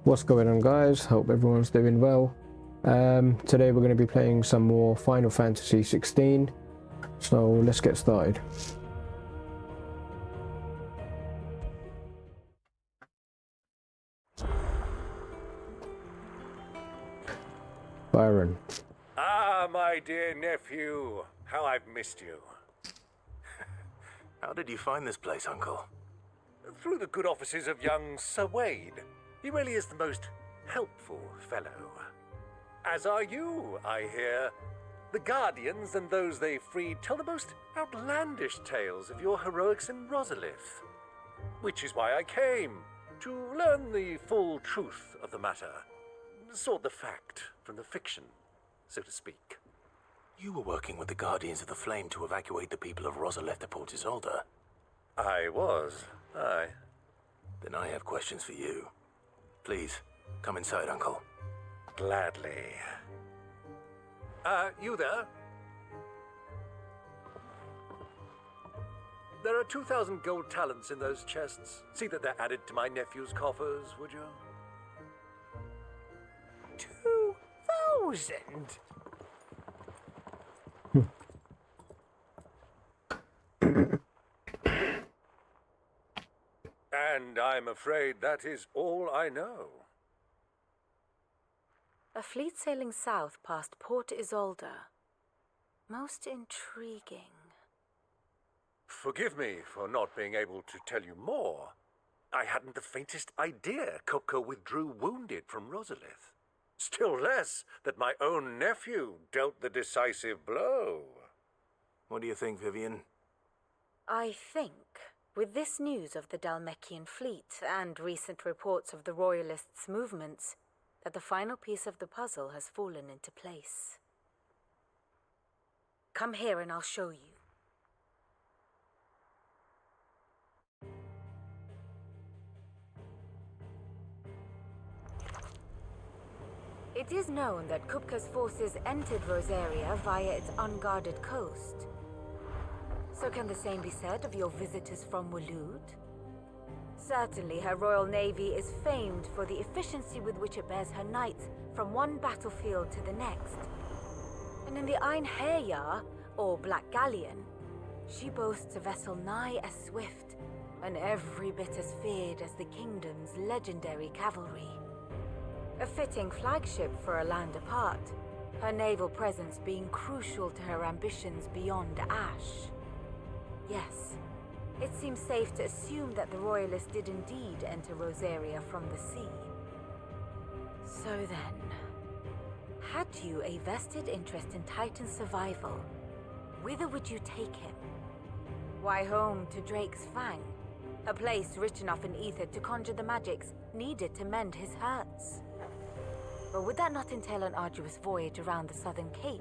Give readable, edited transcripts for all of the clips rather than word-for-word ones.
What's going on, guys? Hope everyone's doing well. Today we're going to be playing some more Final Fantasy 16, so let's get started. Byron. Ah, my dear nephew, how I've missed you. How did you find this place, Uncle? Through the good offices of young Sir Wade. He really is the most helpful fellow. As are you, I hear. The Guardians and those they freed tell the most outlandish tales of your heroics in Rosalith. Which is why I came, to learn the full truth of the matter. Sort the fact from the fiction, so to speak. You were working with the Guardians of the Flame to evacuate the people of Rosalith to Port Isolde. I was, aye. Then I have questions for you. Please, come inside, Uncle. Gladly. You there? There are 2,000 gold talents in those chests. See that they're added to my nephew's coffers, would you? 2,000? And I'm afraid that is all I know. A fleet sailing south past Port Isolde. Most intriguing. Forgive me for not being able to tell you more. I hadn't the faintest idea Kupka withdrew wounded from Rosalith. Still less that my own nephew dealt the decisive blow. What do you think, Vivian? I think, with this news of the Dhalmekian fleet and recent reports of the Royalists' movements, that the final piece of the puzzle has fallen into place. Come here and I'll show you. It is known that Kupka's forces entered Rosaria via its unguarded coast. So can the same be said of your visitors from Waloed? Certainly her Royal Navy is famed for the efficiency with which it bears her knights from one battlefield to the next. And in the Einherjar, or Black Galleon, she boasts a vessel nigh as swift and every bit as feared as the kingdom's legendary cavalry. A fitting flagship for a land apart, her naval presence being crucial to her ambitions beyond Ash. Yes, it seems safe to assume that the Royalists did indeed enter Rosaria from the sea. So then, had you a vested interest in Titan's survival, whither would you take him? Why, home to Drake's Fang, a place rich enough in ether to conjure the magics needed to mend his hurts. But would that not entail an arduous voyage around the southern cape?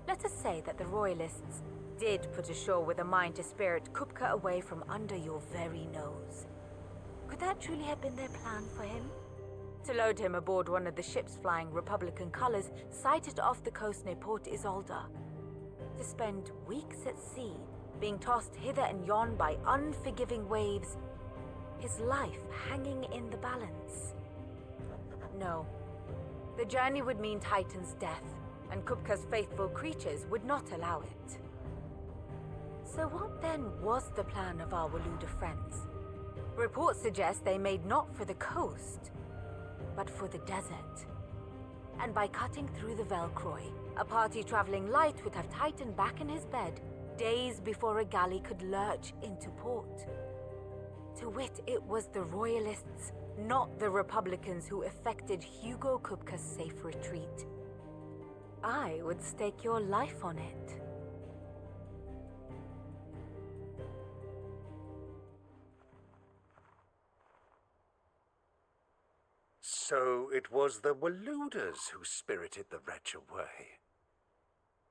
Let us say that the Royalists did put ashore with a mind to spirit Kupka away from under your very nose. Could that truly have been their plan for him? To load him aboard one of the ships flying Republican colors sighted off the coast near Port Isolde. To spend weeks at sea, being tossed hither and yon by unforgiving waves, his life hanging in the balance. No. The journey would mean Titan's death, and Kupka's faithful creatures would not allow it. So what then was the plan of our Waloed friends? Reports suggest they made not for the coast, but for the desert. And by cutting through the Velcroy, a party traveling light would have Titan back in his bed days before a galley could lurch into port. To wit, it was the Royalists, not the Republicans, who effected Hugo Kupka's safe retreat. I would stake your life on it. So it was the Waloeders who spirited the wretch away.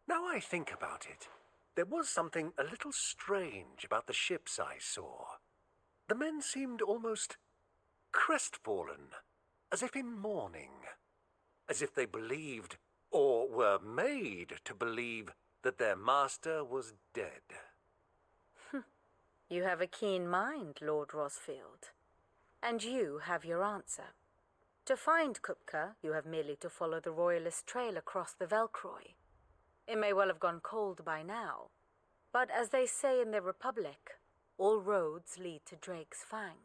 Now I think about it, there was something a little strange about the ships I saw. The men seemed almost crestfallen, as if in mourning, as if they believed, or were made to believe, that their master was dead. You have a keen mind, Lord Rosfield. And you have your answer. To find Kupka, you have merely to follow the Royalist trail across the Velcroy. It may well have gone cold by now, but as they say in the Republic, all roads lead to Drake's Fang.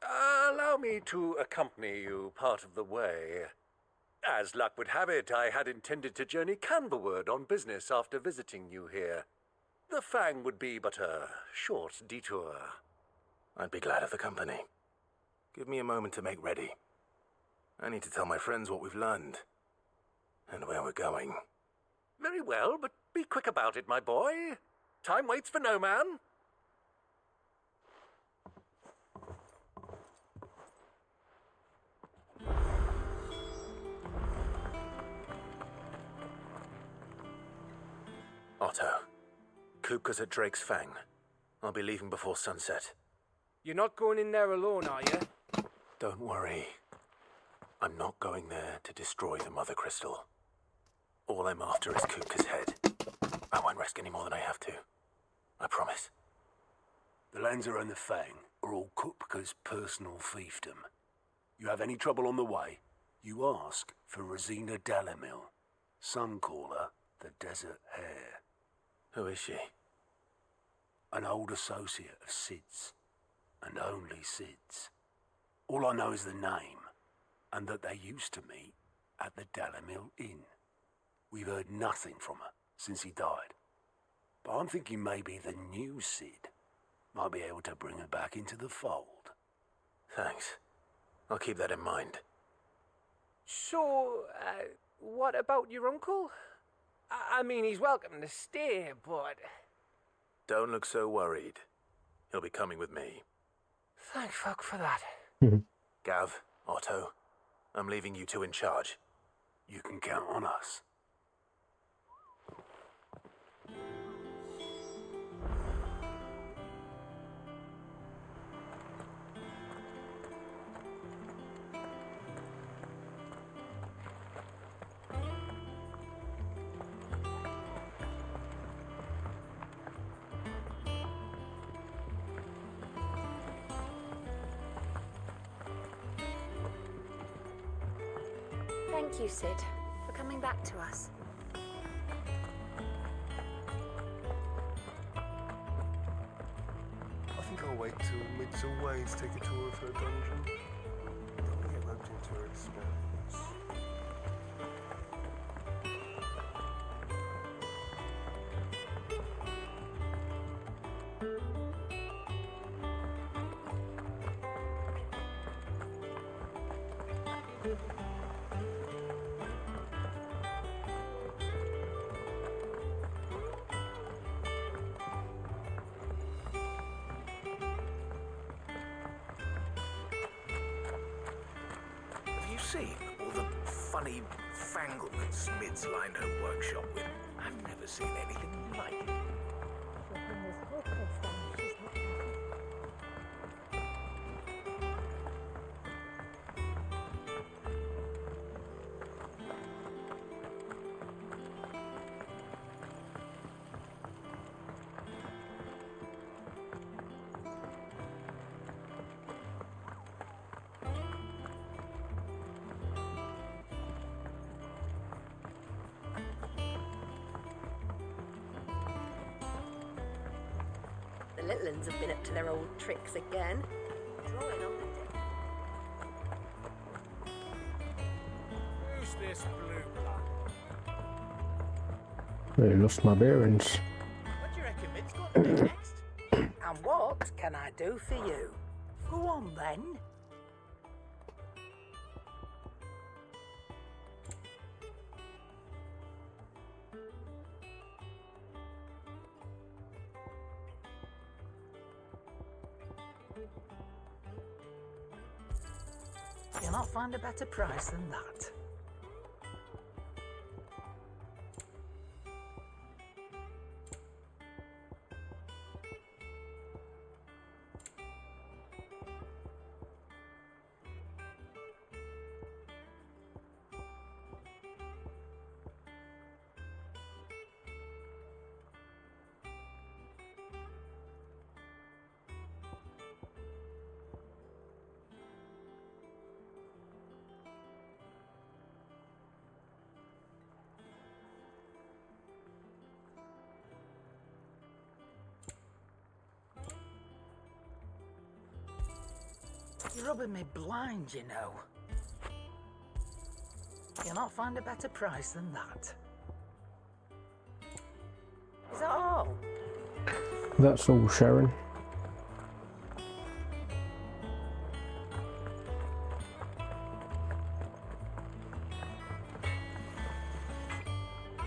Allow me to accompany you part of the way. As luck would have it, I had intended to journey Canverward on business after visiting you here. The Fang would be but a short detour. I'd be glad of the company. Give me a moment to make ready. I need to tell my friends what we've learned. And where we're going. Very well, but be quick about it, my boy. Time waits for no man. Otto. Kupka's at Drake's Fang. I'll be leaving before sunset. You're not going in there alone, are you? Don't worry. I'm not going there to destroy the Mothercrystal. All I'm after is Kupka's head. I won't risk any more than I have to. I promise. The Lancer and the Fang are all Kupka's personal fiefdom. You have any trouble on the way, you ask for Rosina Dalamil. Some call her the Desert Hare. Who is she? An old associate of Cid's, and only Cid's. All I know is the name, and that they used to meet at the Dalamil Inn. We've heard nothing from her since he died. But I'm thinking maybe the new Cid might be able to bring her back into the fold. Thanks. I'll keep that in mind. So, what about your uncle? I mean, he's welcome to stay, but... Don't look so worried. He'll be coming with me. Thank fuck for that. Gav, Otto, I'm leaving you two in charge. You can count on us. Thank you, Cid, for coming back to us. I think I'll wait till Mid's away to take a tour of her dungeon. Don't want to get roped into her experiments. Have you seen all the funny fanglement Smith's lined her workshop with? I've never seen anything like it. The little uns have been up to their old tricks again. Drawing on the deck. Who's this blue blood? Really lost my bearings. What do you reckon Mid's got to do next? And what can I do for you? Go on then. You'll not find a better price than that. You're rubbing me blind, you know. You'll not find a better price than that. Is that all? That's all, Sharon.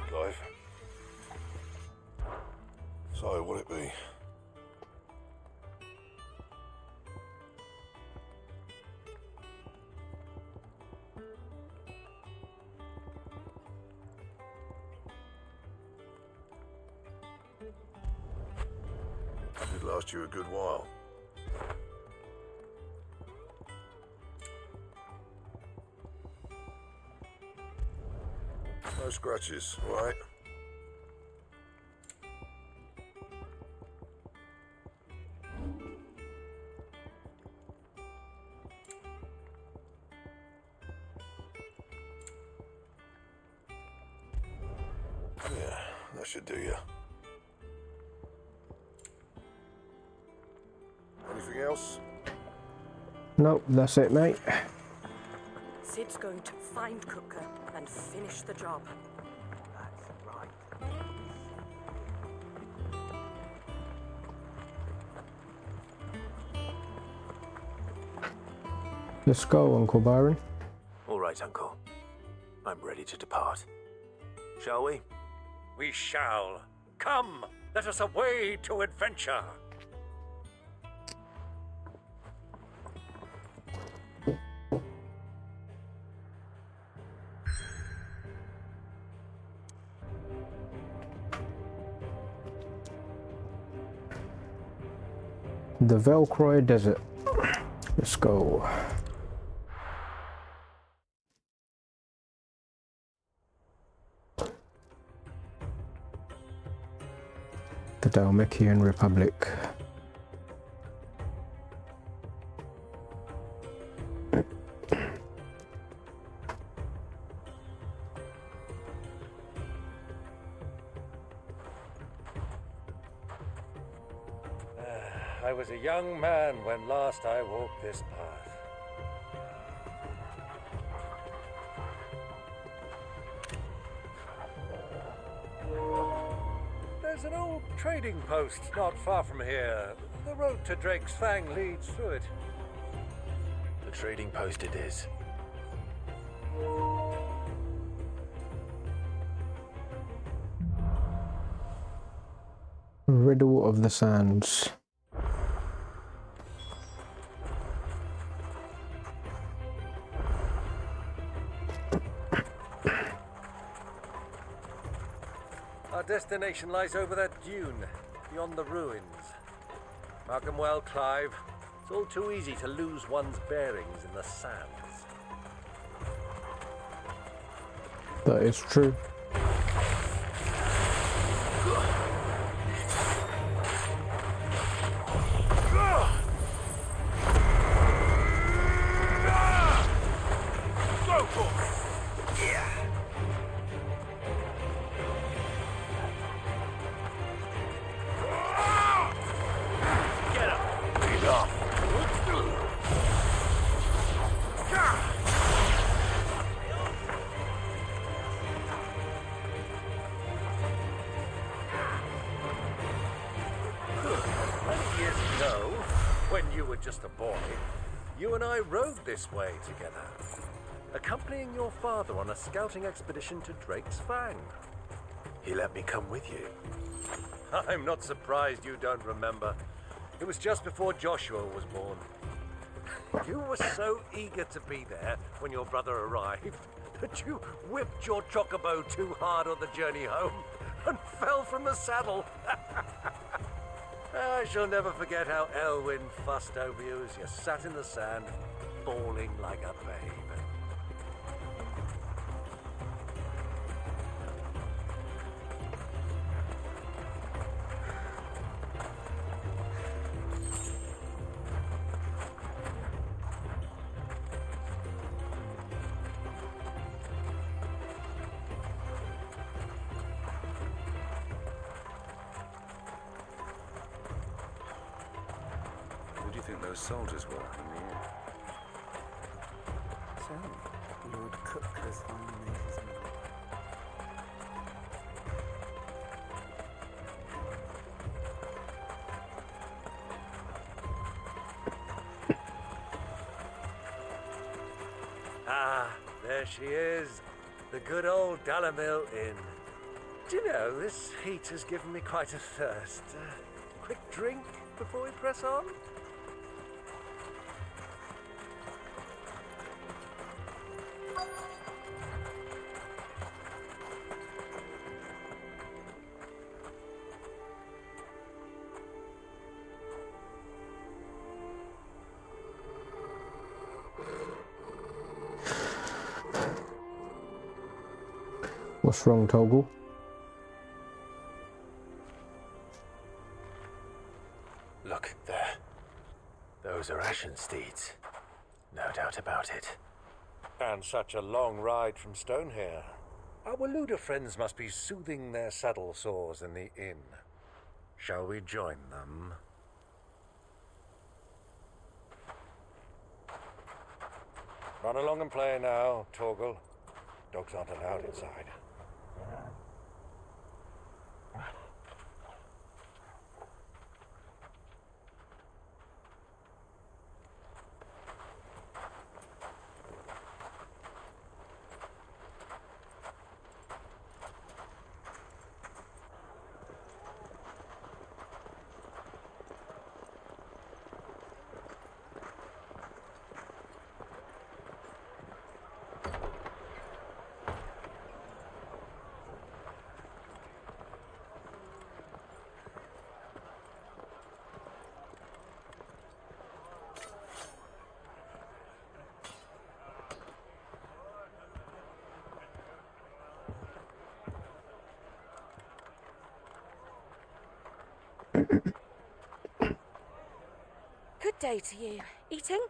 Clive. So, what'll it be? It'd last you a good while. No scratches, all right? Yeah, that should do you. Anything else? Nope, that's it, mate. Cid's going to find Kupka and finish the job. That's right. Let's go, Uncle Byron. All right, Uncle. I'm ready to depart. Shall we? We shall. Come, let us away to adventure. The Velcroy Desert. Let's go. The Dalmatian Republic. I was a young man when last I walked this path. There's an old trading post not far from here. The road to Drake's Fang leads through it. The trading post it is. Riddle of the Sands. Our destination lies over that dune, beyond the ruins. Mark 'em well, Clive. It's all too easy to lose one's bearings in the sands. That is true. Just a boy, you and I rode this way together, accompanying your father on a scouting expedition to Drake's Fang. He let me come with you. I'm not surprised you don't remember. It was just before Joshua was born. You were so eager to be there when your brother arrived that you whipped your chocobo too hard on the journey home and fell from the saddle. I shall never forget how Elwyn fussed over you as you sat in the sand, bawling like a babe. Who do you think those soldiers were in the inn? himself, Lord Kupka's finally made his mark. Ah, there she is. The good old Dalamil Inn. Do you know, this heat has given me quite a thirst. Quick drink before we press on? What's wrong, Toggle? Look, there. Those are ashen steeds. No doubt about it. And such a long ride from Stone here. Our Waluda friends must be soothing their saddle sores in the inn. Shall we join them? Run along and play now, Torgal. Dogs aren't allowed inside. Good day to you. Eating?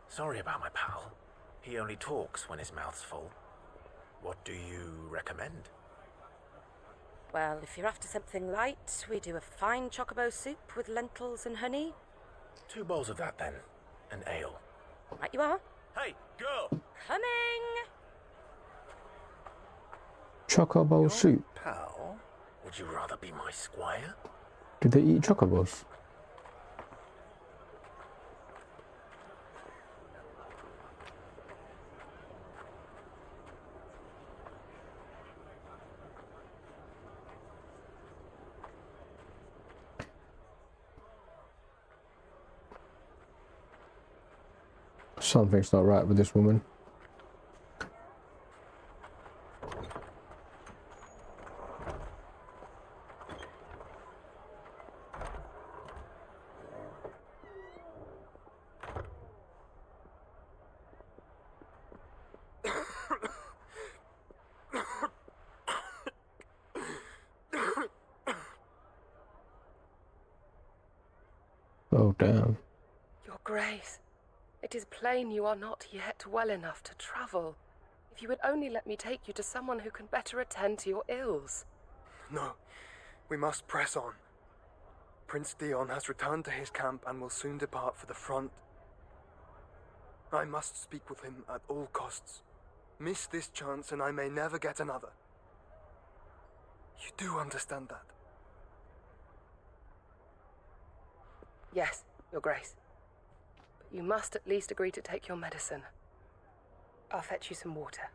Sorry about my pal. He only talks when his mouth's full. What do you recommend? Well, if you're after something light, we do a fine chocobo soup with lentils and honey. 2 bowls of that then. An ale. Right you are. Hey, girl! Coming! Chocobo soup. Pal? Would you rather be my squire? Did they eat chocobos? Something's not right with this woman. Oh, damn. Your Grace, it is plain you are not yet well enough to travel. If you would only let me take you to someone who can better attend to your ills. No, we must press on. Prince Dion has returned to his camp and will soon depart for the front. I must speak with him at all costs. Miss this chance and I may never get another. You do understand that? Yes, Your Grace. But you must at least agree to take your medicine. I'll fetch you some water.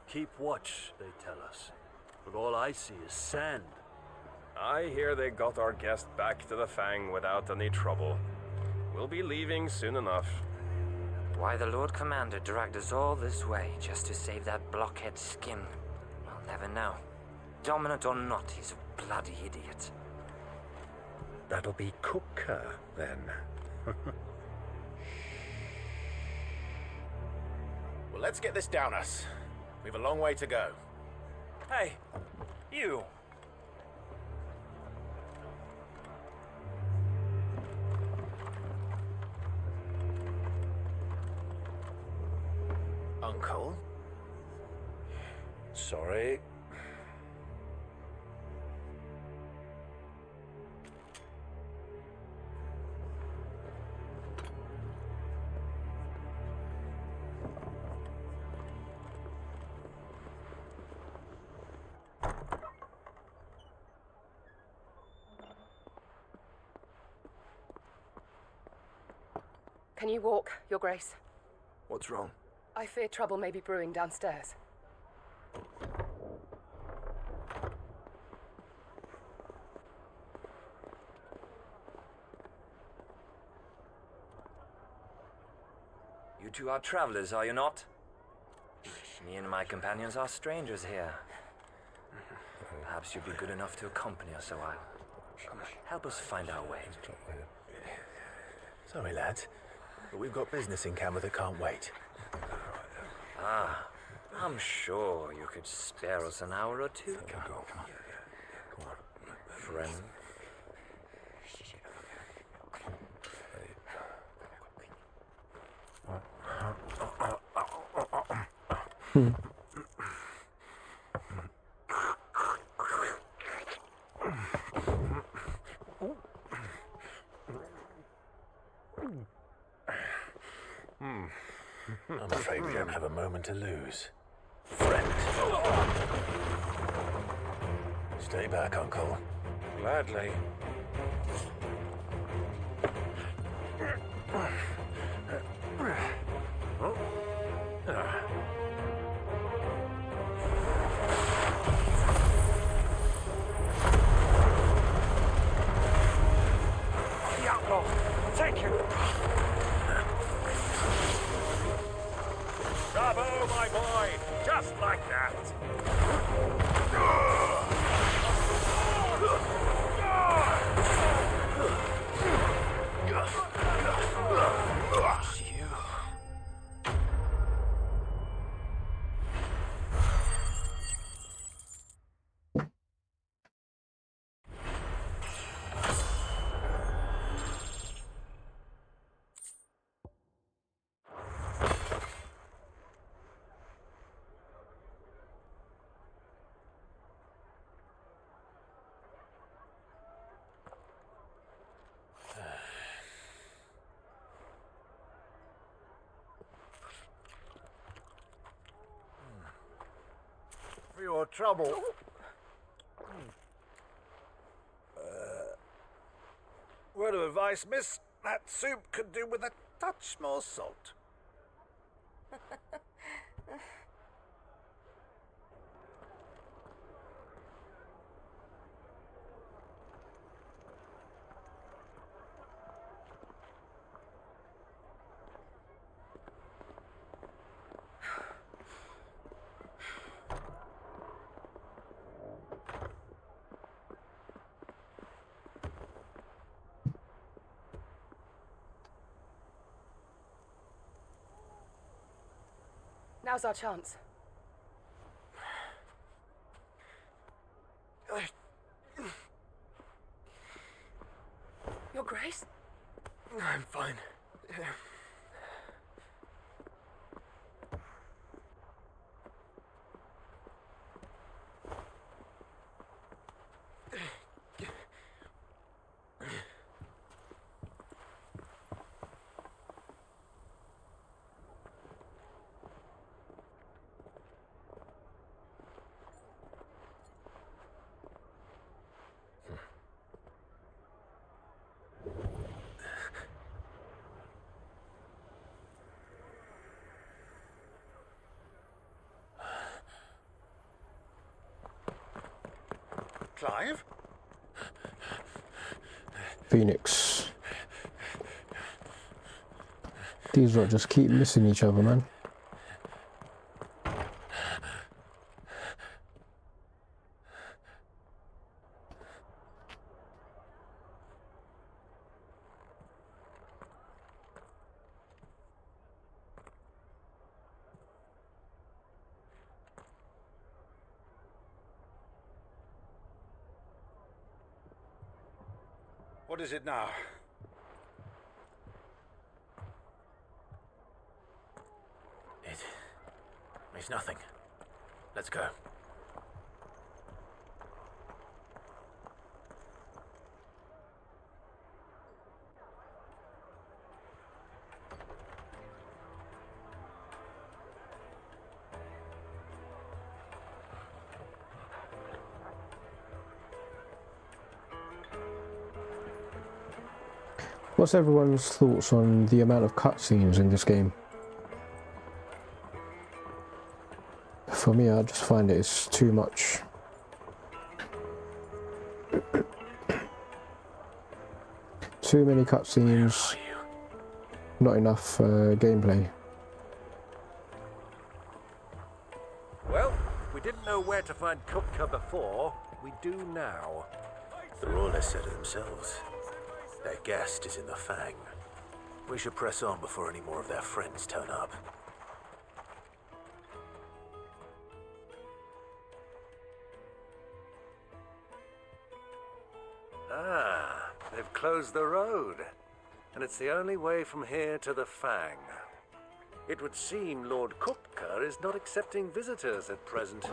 Keep watch, they tell us. But all I see is sand. I hear they got our guest back to the Fang without any trouble. We'll be leaving soon enough. Why the Lord Commander dragged us all this way just to save that blockhead skin, I'll never know. Dominant or not, he's a bloody idiot. That'll be Cooker, then. Well, let's get this down us. We've a long way to go. Hey, you. Uncle? Sorry. Can you walk, Your Grace? What's wrong? I fear trouble may be brewing downstairs. You two are travelers, are you not? Me and my companions are strangers here. Perhaps you'd be good enough to accompany us a while. Help us find our way. Sorry, lads, but we've got business in camera that can't wait. Ah, I'm sure you could spare us an hour or two. Come on. Friend. I'm afraid we don't have a moment to lose. Friend. Stay back, Uncle. Gladly. The outlaw! Take him! Bravo, my boy! Just like that! For your trouble. Word of advice, miss. That soup could do with a touch more salt. Now's our chance. Your Grace? I'm fine. Clive? Phoenix. These lot just keep missing each other, man. What is it now? It's nothing. Let's go. What's everyone's thoughts on the amount of cutscenes in this game? For me, I just find it's too much. Too many cutscenes, not enough gameplay. Well, we didn't know where to find Kupka before. We do now. The Royalists said it themselves. Their guest is in the Fang. We should press on before any more of their friends turn up. Ah, they've closed the road. And it's the only way from here to the Fang. It would seem Lord Kupka is not accepting visitors at present.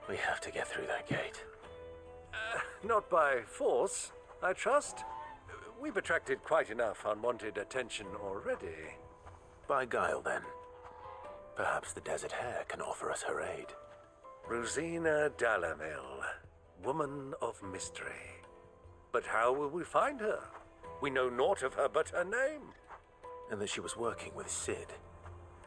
We have to get through that gate. Not by force, I trust. We've attracted quite enough unwanted attention already. By guile, then. Perhaps the Desert Hare can offer us her aid. Rosina Dalamil, woman of mystery. But how will we find her? We know naught of her but her name. And that she was working with Cid.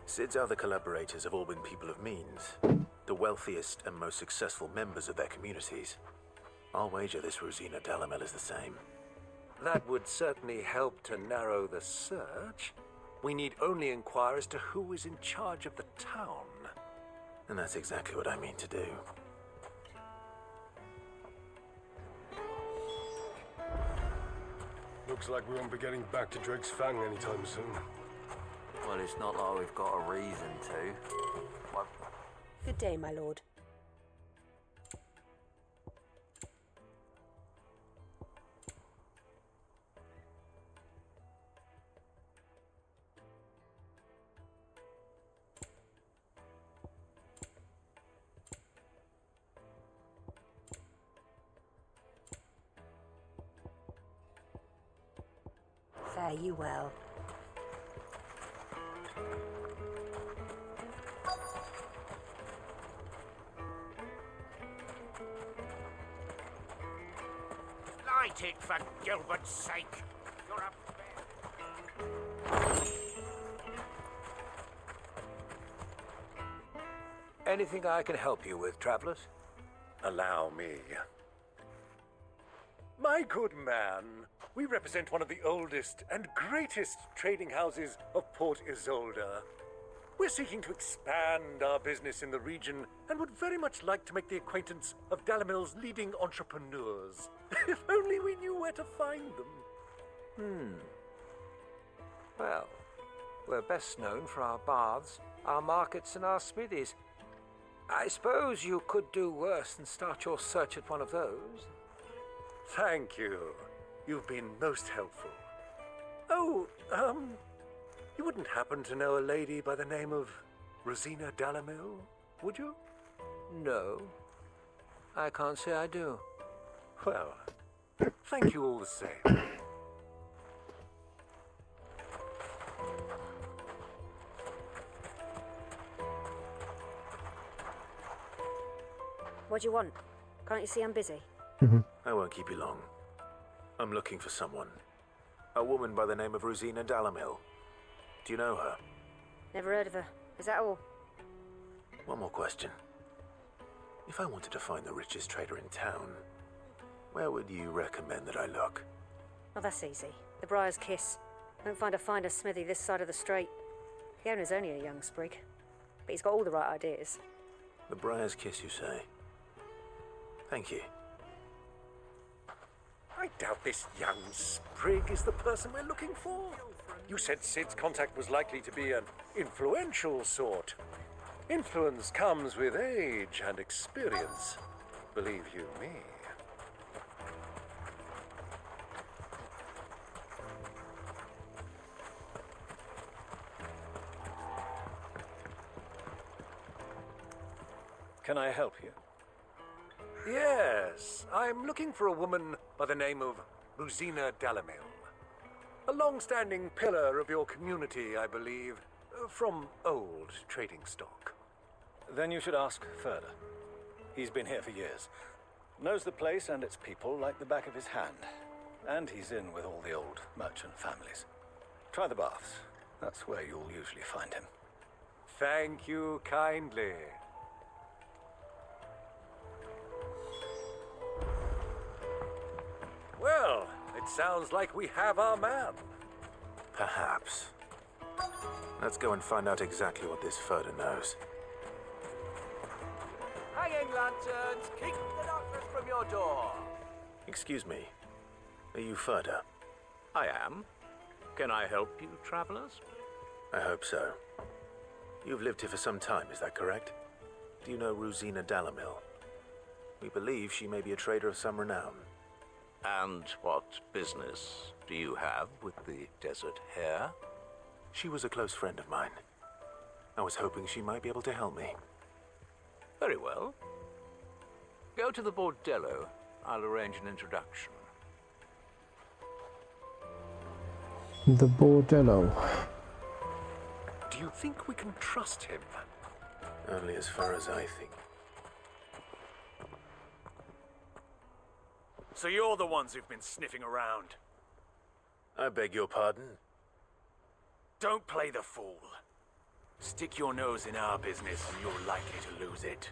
Cid's other collaborators have all been people of means, the wealthiest and most successful members of their communities. I'll wager this Rosina Dalamil is the same. That would certainly help to narrow the search. We need only inquire as to who is in charge of the town. And that's exactly what I mean to do. Looks like we won't be getting back to Drake's Fang anytime soon. Well, it's not like we've got a reason to. What? Good day, my lord. Fare you well. Light it, for Gilbert's sake. You're a... Anything I can help you with, travelers? Allow me. My good man, we represent one of the oldest and greatest trading houses of Port Isolde. We're seeking to expand our business in the region and would very much like to make the acquaintance of Dalamil's leading entrepreneurs. If only we knew where to find them. Well, we're best known for our baths, our markets, and our smithies. I suppose you could do worse than start your search at one of those. Thank you. You've been most helpful. Oh, you wouldn't happen to know a lady by the name of Rosina Dalamil, would you? No, I can't say I do. Well, thank you all the same. What do you want? Can't you see I'm busy? I won't keep you long. I'm looking for someone. A woman by the name of Rosina Dalamil. Do you know her? Never heard of her. Is that all? One more question. If I wanted to find the richest trader in town, where would you recommend that I look? Oh, that's easy. The Briar's Kiss. Won't find a finer smithy this side of the strait. The owner's only a young sprig, but he's got all the right ideas. The Briar's Kiss, you say? Thank you. I doubt this young sprig is the person we're looking for. You said Cid's contact was likely to be an influential sort. Influence comes with age and experience, believe you me. Can I help you? Yes, I'm looking for a woman by the name of Rosina Dalamil. A long-standing pillar of your community, I believe, from old trading stock. Then you should ask further. He's been here for years. Knows the place and its people like the back of his hand. And he's in with all the old merchant families. Try the baths. That's where you'll usually find him. Thank you kindly. Well, it sounds like we have our man. Perhaps. Let's go and find out exactly what this Furder knows. Hanging lanterns, keep the darkness from your door. Excuse me. Are you Furder? I am. Can I help you, travelers? I hope so. You've lived here for some time, is that correct? Do you know Rosina Dalamil? We believe she may be a trader of some renown. And what business do you have with the desert hare? She was a close friend of mine. I was hoping she might be able to help me. Very well. Go to the bordello. I'll arrange an introduction. The bordello. Do you think we can trust him? Only as far as I think. So you're the ones who've been sniffing around. I beg your pardon? Don't play the fool. Stick your nose in our business and you're likely to lose it.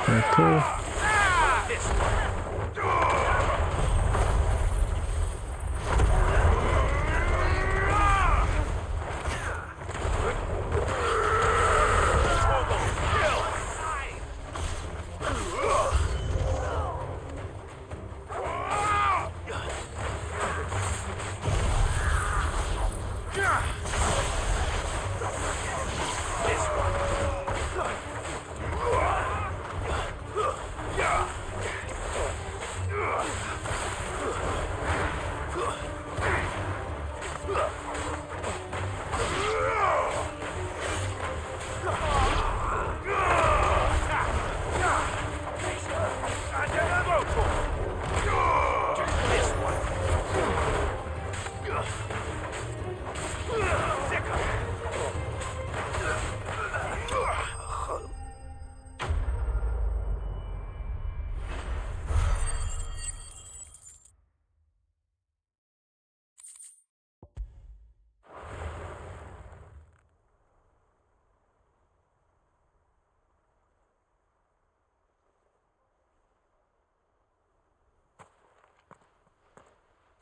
Okay. This one.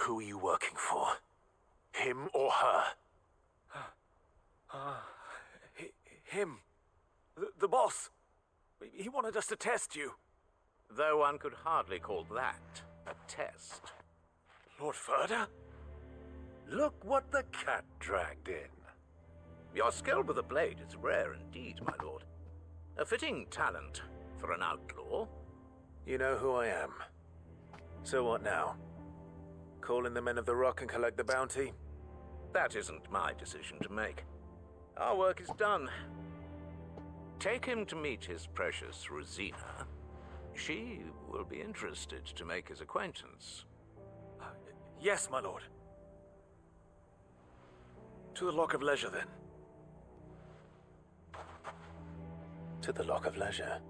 Who are you working for? Him or her? Him. The boss. He wanted us to test you. Though one could hardly call that a test. Lord Furder? Look what the cat dragged in. Your skill with the blade is rare indeed, my lord. A fitting talent for an outlaw. You know who I am. So what now? Call in the men of the Rock and collect the bounty? That isn't my decision to make. Our work is done. Take him to meet his precious Rosina. She will be interested to make his acquaintance. Yes, my lord. To the Lock of Leisure, then. To the Lock of Leisure.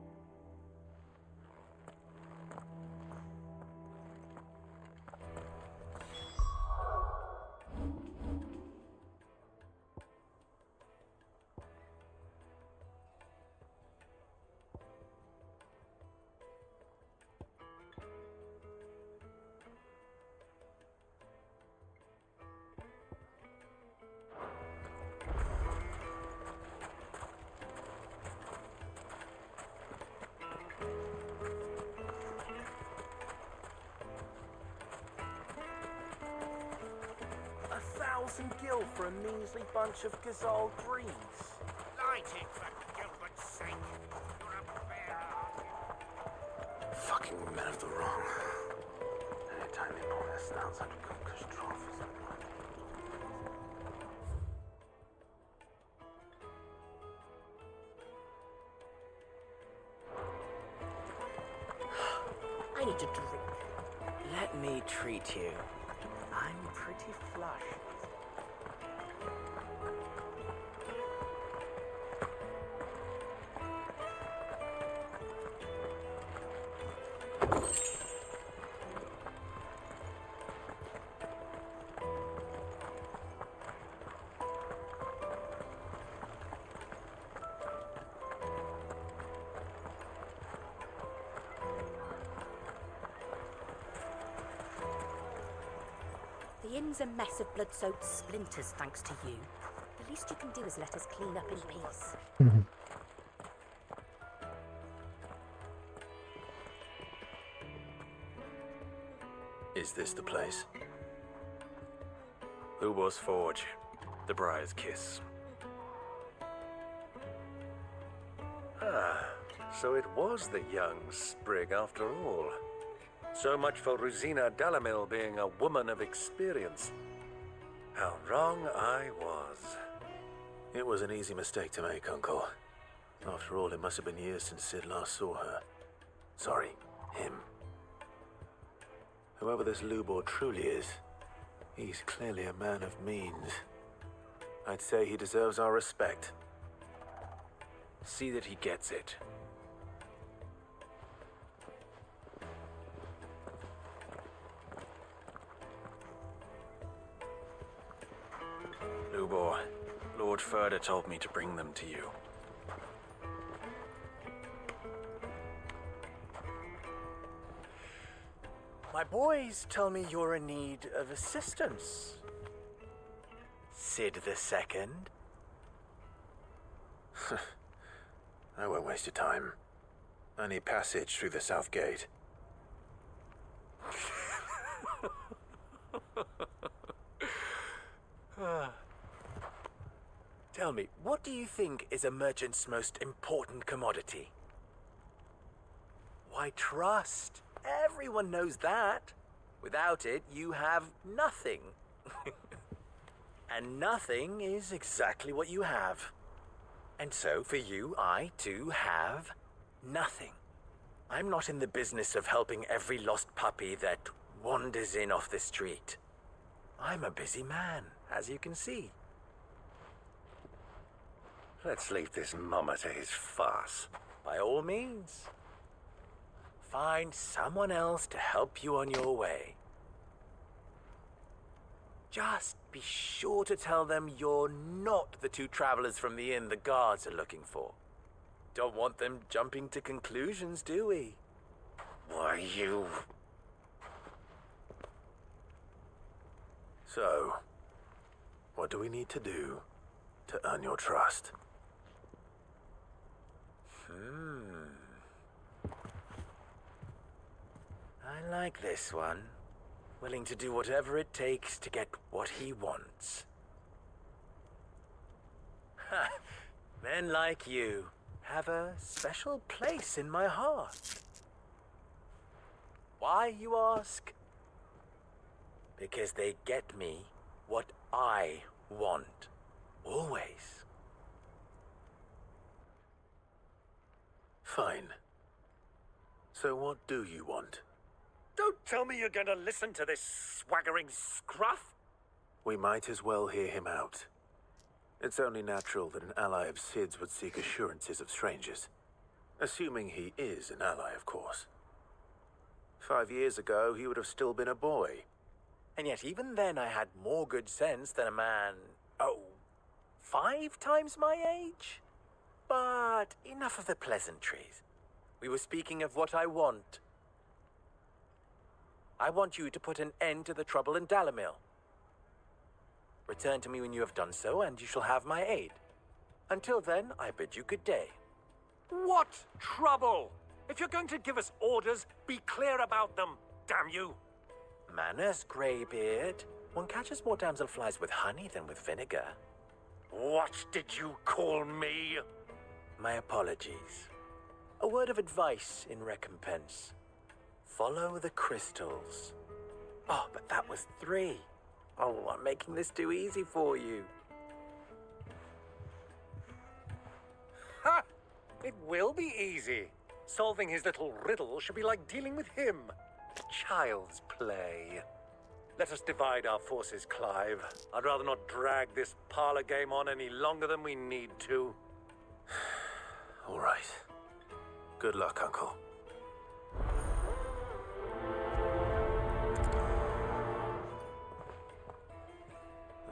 1,000 gil for a measly bunch of gazelle greens. Light it, for Gilbert's sake. You're a bear. Fucking men of the wrong. Anytime they pull their snouts under Kupka's trough is a blood. I need a drink. Let me treat you. I'm pretty flush. The inn's a mess of blood-soaked splinters, thanks to you. The least you can do is let us clean up in peace. Is this the place? Lubor's Forge, the Briar's Kiss. Ah, so it was the young sprig after all. So much for Rosina Dalamil being a woman of experience. How wrong I was. It was an easy mistake to make, Uncle. After all, it must have been years since Cid last saw her. Sorry, him. Whoever this Lubor truly is, he's clearly a man of means. I'd say he deserves our respect. See that he gets it. Lubor, Lord Ferda told me to bring them to you. My boys tell me you're in need of assistance. Cid II? I won't waste your time. I need passage through the south gate. Tell me, what do you think is a merchant's most important commodity? Why, trust. Everyone knows that. Without it, you have nothing. And nothing is exactly what you have. And so, for you, I, too, have nothing. I'm not in the business of helping every lost puppy that wanders in off the street. I'm a busy man, as you can see. Let's leave this mummer to his farce. By all means. Find someone else to help you on your way. Just be sure to tell them you're not the two travelers from the inn the guards are looking for. Don't want them jumping to conclusions, do we? Why, you... So, what do we need to do to earn your trust? I like this one. Willing to do whatever it takes to get what he wants. Ha! Men like you have a special place in my heart. Why, you ask? Because they get me what I want. Always. Fine. So what do you want? Don't tell me you're going to listen to this swaggering scruff. We might as well hear him out. It's only natural that an ally of Cid's would seek assurances of strangers. Assuming he is an ally, of course. 5 years ago, he would have still been a boy. And yet even then I had more good sense than a man, 5 times my age? But enough of the pleasantries. We were speaking of what I want. I want you to put an end to the trouble in Dalamil. Return to me when you have done so, and you shall have my aid. Until then, I bid you good day. What trouble? If you're going to give us orders, be clear about them, damn you. Manners, Greybeard. One catches more damselflies with honey than with vinegar. What did you call me? My apologies. A word of advice in recompense. Follow the crystals. Oh, but that was 3. Oh, I'm making this too easy for you. Ha! It will be easy. Solving his little riddle should be like dealing with him. Child's play. Let us divide our forces, Clive. I'd rather not drag this parlor game on any longer than we need to. All right. Good luck, Uncle.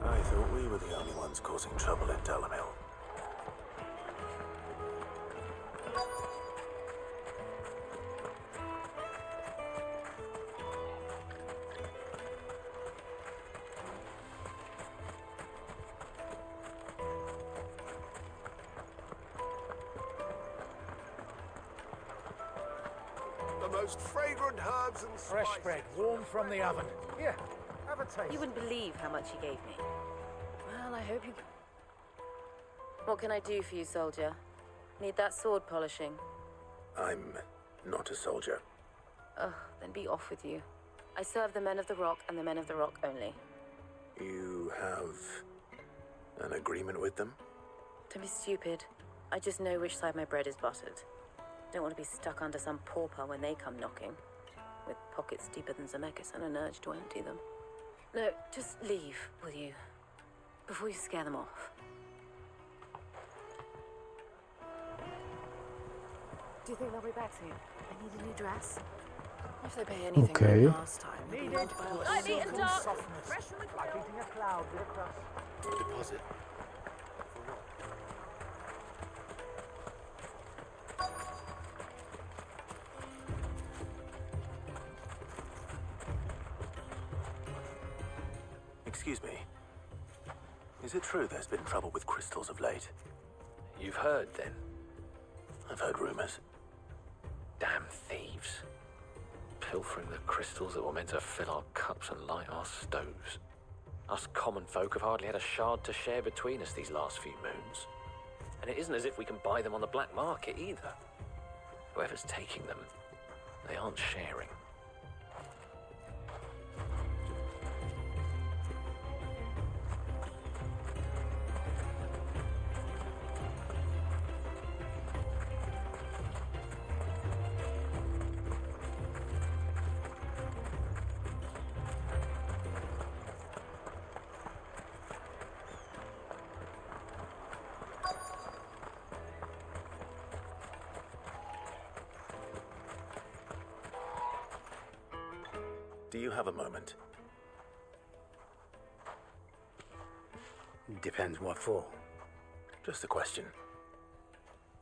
I thought we were the only ones causing trouble in Dalamil. The most fragrant herbs and Fresh spices. bread, warm from the oven. Here, have a taste. You wouldn't believe how much he gave me. Well, I hope you... What can I do for you, soldier? Need that sword polishing? I'm not a soldier. Ugh, then be off with you. I serve the men of the Rock and the men of the Rock only. You have an agreement with them? Don't be stupid. I just know which side my bread is buttered. Don't want to be stuck under some pauper when they come knocking. With pockets deeper than Zemeckis and an urge to empty them. No, just leave, will you? Before you scare them off. Do you think they'll be back soon? I need a new dress. If they pay anything Okay. like last time, they'll be able to buy a Light silk and and dark. softness. Fresh from the like eating a cloud with a crust. Deposit. Excuse me. Is it true there's been trouble with crystals of late? You've heard, then? I've heard rumors. Damn thieves. Pilfering the crystals that were meant to fill our cups and light our stoves. Us common folk have hardly had a shard to share between us these last few moons. And it isn't as if we can buy them on the black market either. Whoever's taking them, they aren't sharing. Do you have a moment? Depends what for. Just a question.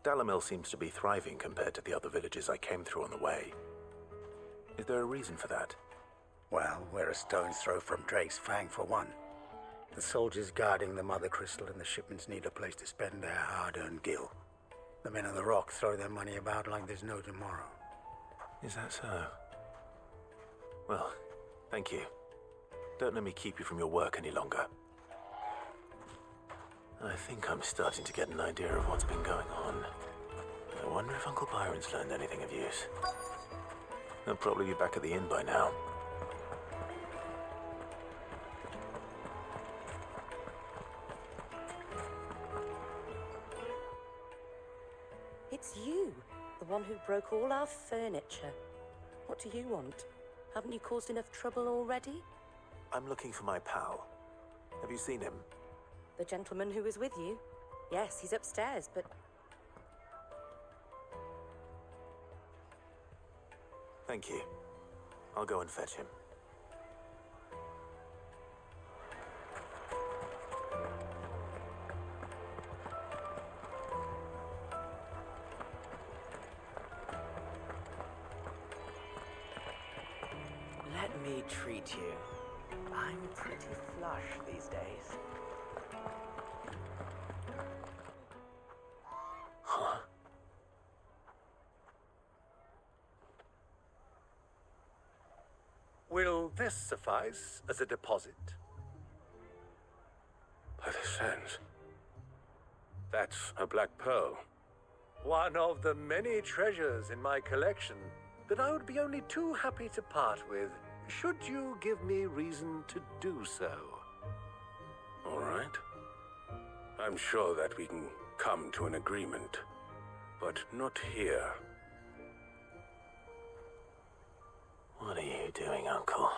Dalamil seems to be thriving compared to the other villages I came through on the way. Is there a reason for that? Well, we're a stone's throw from Drake's Fang for one. The soldiers guarding the Mothercrystal and the shipments need a place to spend their hard-earned gil. The men of the Rock throw their money about like there's no tomorrow. Is that so? Well, thank you. Don't let me keep you from your work any longer. I think I'm starting to get an idea of what's been going on. I wonder if Uncle Byron's learned anything of use. He'll probably be back at the inn by now. It's you, the one who broke all our furniture. What do you want? Haven't you caused enough trouble already? I'm looking for my pal. Have you seen him? The gentleman who was with you? Yes, he's upstairs, but... Thank you. I'll go and fetch him. Let me treat you. I'm pretty flush these days. Huh? Will this suffice as a deposit? By the sands. That's a black pearl. One of the many treasures in my collection that I would be only too happy to part with, should you give me reason to do so. All right. I'm sure that we can come to an agreement, but not here. What are you doing, Uncle?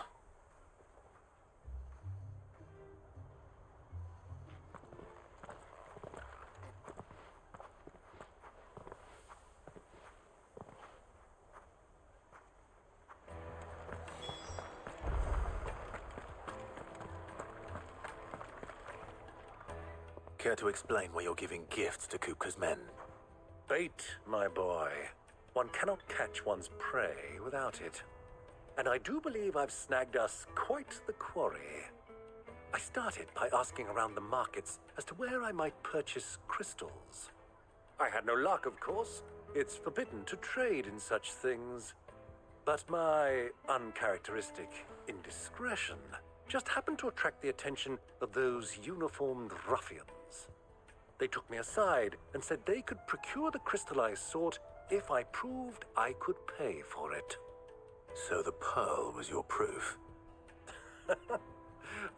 Care to explain why you're giving gifts to Kupka's men? Bait, my boy. One cannot catch one's prey without it. And I do believe I've snagged us quite the quarry. I started by asking around the markets as to where I might purchase crystals. I had no luck, of course. It's forbidden to trade in such things. But my uncharacteristic indiscretion just happened to attract the attention of those uniformed ruffians. They took me aside and said they could procure the crystal I sought if I proved I could pay for it. So the pearl was your proof?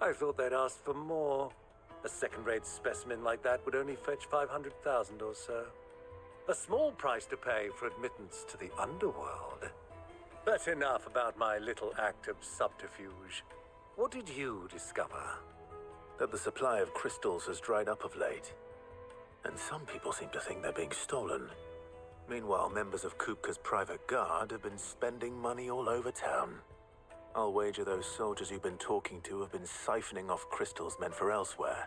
I thought they'd asked for more. A second-rate specimen like that would only fetch 500,000 or so. A small price to pay for admittance to the underworld. But enough about my little act of subterfuge. What did you discover? That the supply of crystals has dried up of late. And some people seem to think they're being stolen. Meanwhile, members of Kupka's private guard have been spending money all over town. I'll wager those soldiers you've been talking to have been siphoning off crystals meant for elsewhere,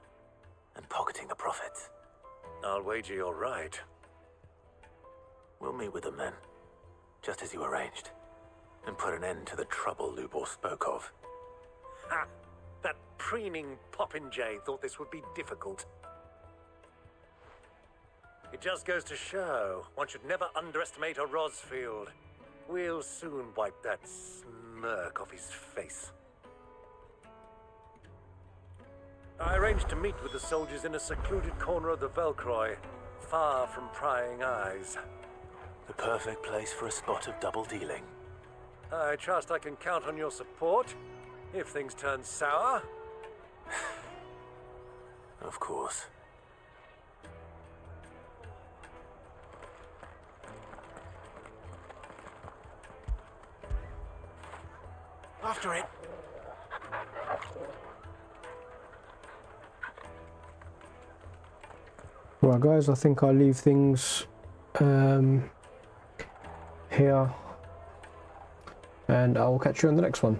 and pocketing the profits. I'll wager you're right. We'll meet with them then, just as you arranged, and put an end to the trouble Lubor spoke of. Ha! That preening popinjay thought this would be difficult. It just goes to show, one should never underestimate a Rosfield. We'll soon wipe that smirk off his face. I arranged to meet with the soldiers in a secluded corner of the Velcroy, far from prying eyes. The perfect place for a spot of double dealing. I trust I can count on your support, if things turn sour. Of course. After it. Right guys, I think I'll leave things here, and I'll catch you on the next one.